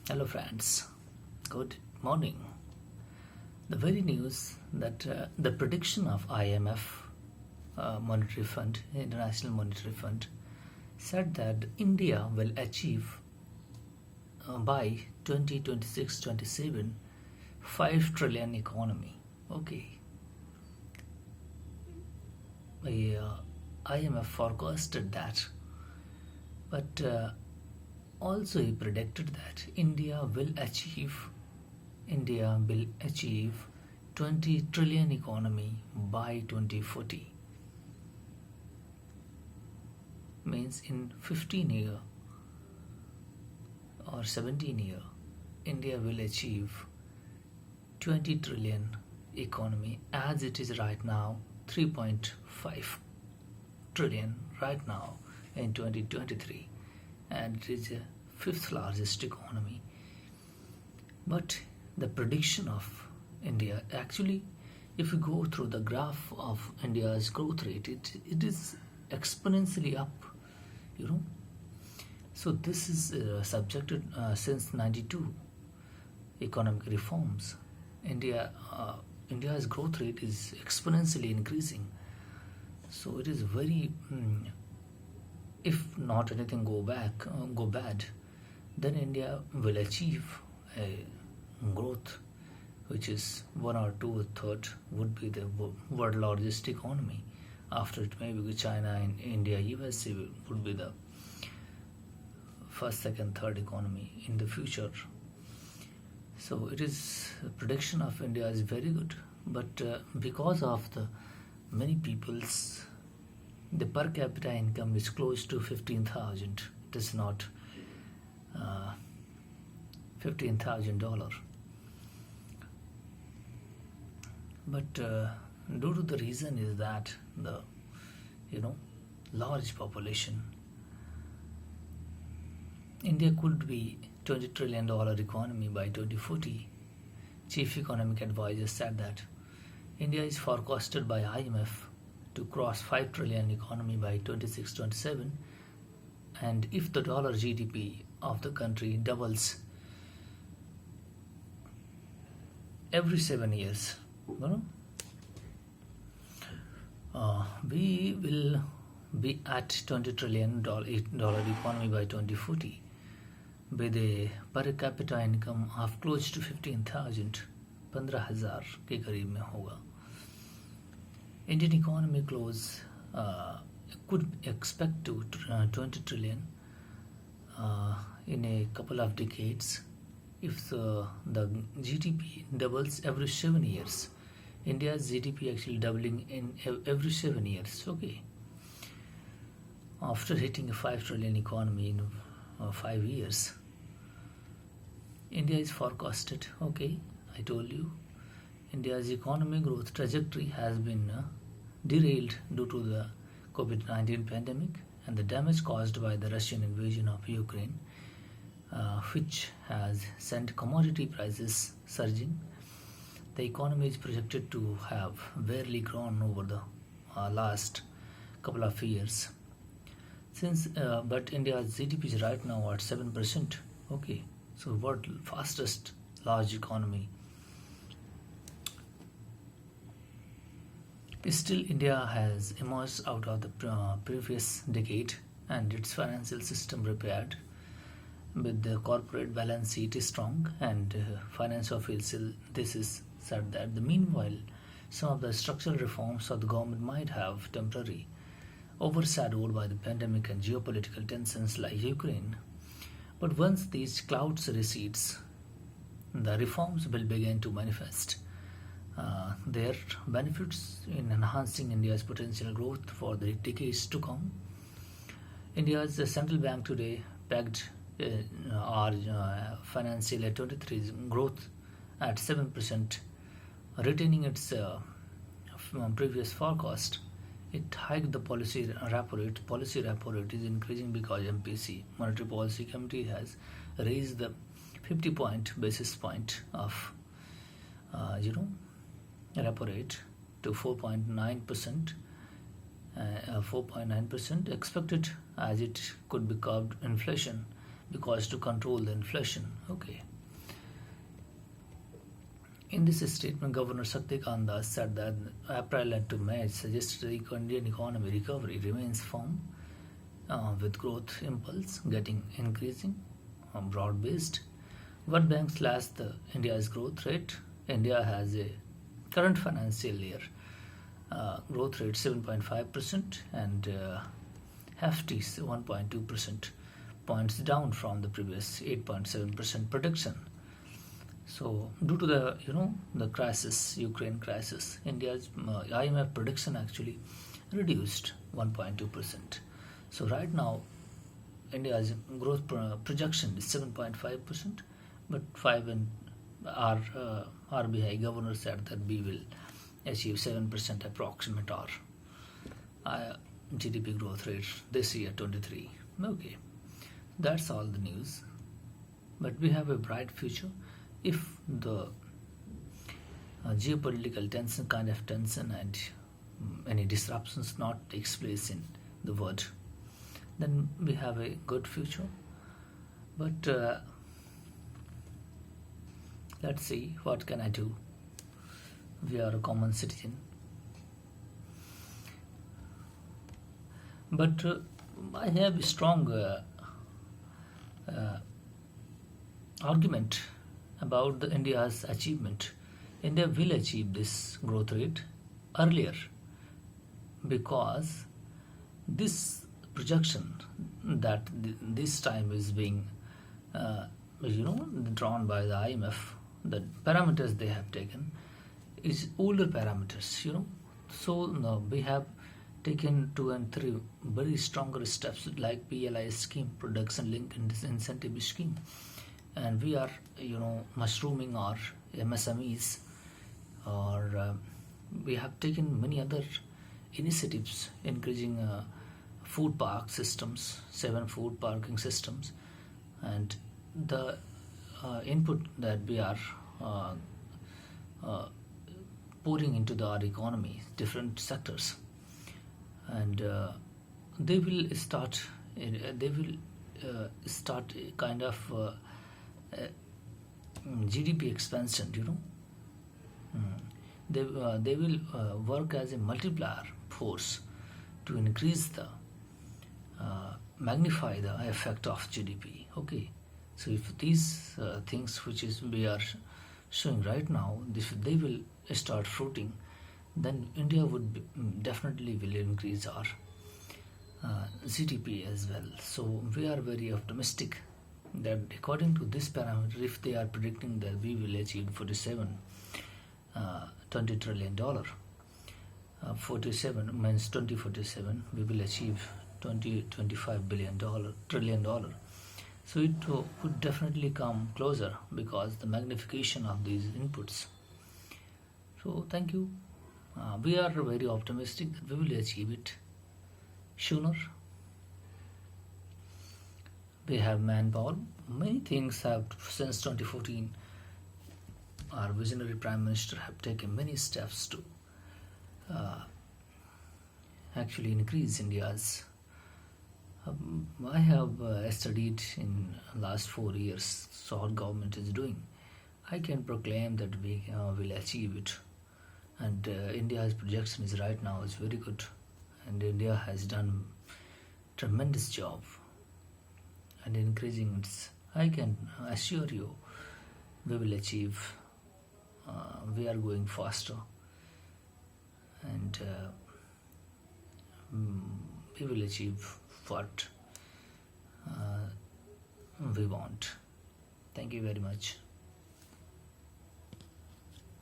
Hello, friends. Good morning. The very news that the prediction of IMF, Monetary Fund, International Monetary Fund, said that India will achieve by 2026-27 5 trillion economy. Okay, the IMF forecasted that, but also he predicted that India will achieve 20 trillion economy by 2040. Means in 15 year or 17 year, India will achieve 20 trillion economy as it is right now 3.5 trillion right now in 2023, and it is the fifth largest economy. But the prediction of India, actually, if you go through the graph of India's growth rate, it is exponentially up, you know. So this is subjected since 92 economic reforms. India's growth rate is exponentially increasing. So it is very, if not anything go bad, then India will achieve a growth which is one or two or third would be the world largest economy. After it maybe China and India, USA would be the first, second, third economy in the future. So it is prediction of India is very good, but because of the many people's the per capita income is close to 15,000. It is not $15,000. But due to the reason is that the large population, India could be $20 trillion economy by 2040. Chief economic advisor said that India is forecasted by IMF to cross 5 trillion economy by 26-27, and if the dollar GDP of the country doubles every 7 years, we will be at $20 trillion economy by 2040 with a per capita income of close to 15,000, 15,000 के करीब में होगा. Indian economy could expect to 20 trillion in a couple of decades if the GDP doubles every 7 years. India's GDP actually doubling in every 7 years. Okay. After hitting a 5 trillion economy in 5 years, India is forecasted. Okay, I told you, India's economic growth trajectory has been derailed due to the COVID-19 pandemic and the damage caused by the Russian invasion of Ukraine, which has sent commodity prices surging. The economy is projected to have barely grown over the last couple of years. But India's GDP is right now at 7%. Okay, so world fastest large economy. Still, India has emerged out of the previous decade and its financial system repaired, with the corporate balance sheet is strong, and finance official this is said that meanwhile some of the structural reforms of the government might have temporarily overshadowed by the pandemic and geopolitical tensions like Ukraine. But once these clouds recedes, the reforms will begin to manifest their benefits in enhancing India's potential growth for the decades to come. India's central bank today pegged our financial year 23's growth at 7%, retaining its previous forecast. It hiked the policy repo rate. Policy repo rate is increasing because MPC, Monetary Policy Committee, has raised the 50 basis point of repo rate to 4.9%. 4.9% expected, as it could be curbed inflation because to control the inflation. Okay. In this statement, Governor Shaktikant Das said that April and to May suggested the Indian economy recovery remains firm, with growth impulse getting increasing, broad-based. World Bank slashed the India's growth rate. India has a current financial year growth rate 7.5% and hefty 1.2% points down from the previous 8.7% prediction. So, due to the crisis, Ukraine crisis, India's IMF prediction actually reduced 1.2%. So right now, India's growth projection is 7.5%, but our RBI governor said that we will achieve 7% approximate or GDP growth rate this year 23. Okay, that's all the news. But we have a bright future if the geopolitical tension and any disruptions not takes place in the world, then we have a good future. But let's see, what can I do? We are a common citizen. But I have a strong argument about the India's achievement. India will achieve this growth rate earlier because this projection that this time is being drawn by the IMF, the parameters they have taken is older parameters, So we have taken 2 and 3 very stronger steps like PLI scheme, production linked incentive scheme, and we are mushrooming our MSMEs, or we have taken many other initiatives, increasing food park systems, 7 food parking systems, and the input that we are pouring into our economy, different sectors, and they will start a kind of GDP expansion. They will work as a multiplier force to increase the magnify the effect of GDP. Okay, so if these things which is we are showing right now, if they will start fruiting, then India would definitely will increase our GDP as well. So we are very optimistic that according to this parameter, if they are predicting that we will achieve 20 trillion dollar, 47 means 2047 we will achieve 25 trillion dollar. So it would definitely come closer because the magnification of these inputs. So thank you. We are very optimistic that we will achieve it sooner. We have manpower. Many things have since 2014. Our visionary Prime Minister have taken many steps to actually increase India's. I have studied in last 4 years, so our government is doing. I can proclaim that we will achieve it, and India's projection is right now is very good, and India has done tremendous job and increasing its. I can assure you, we will achieve. We are going faster, and we will achieve what we want. Thank you very much.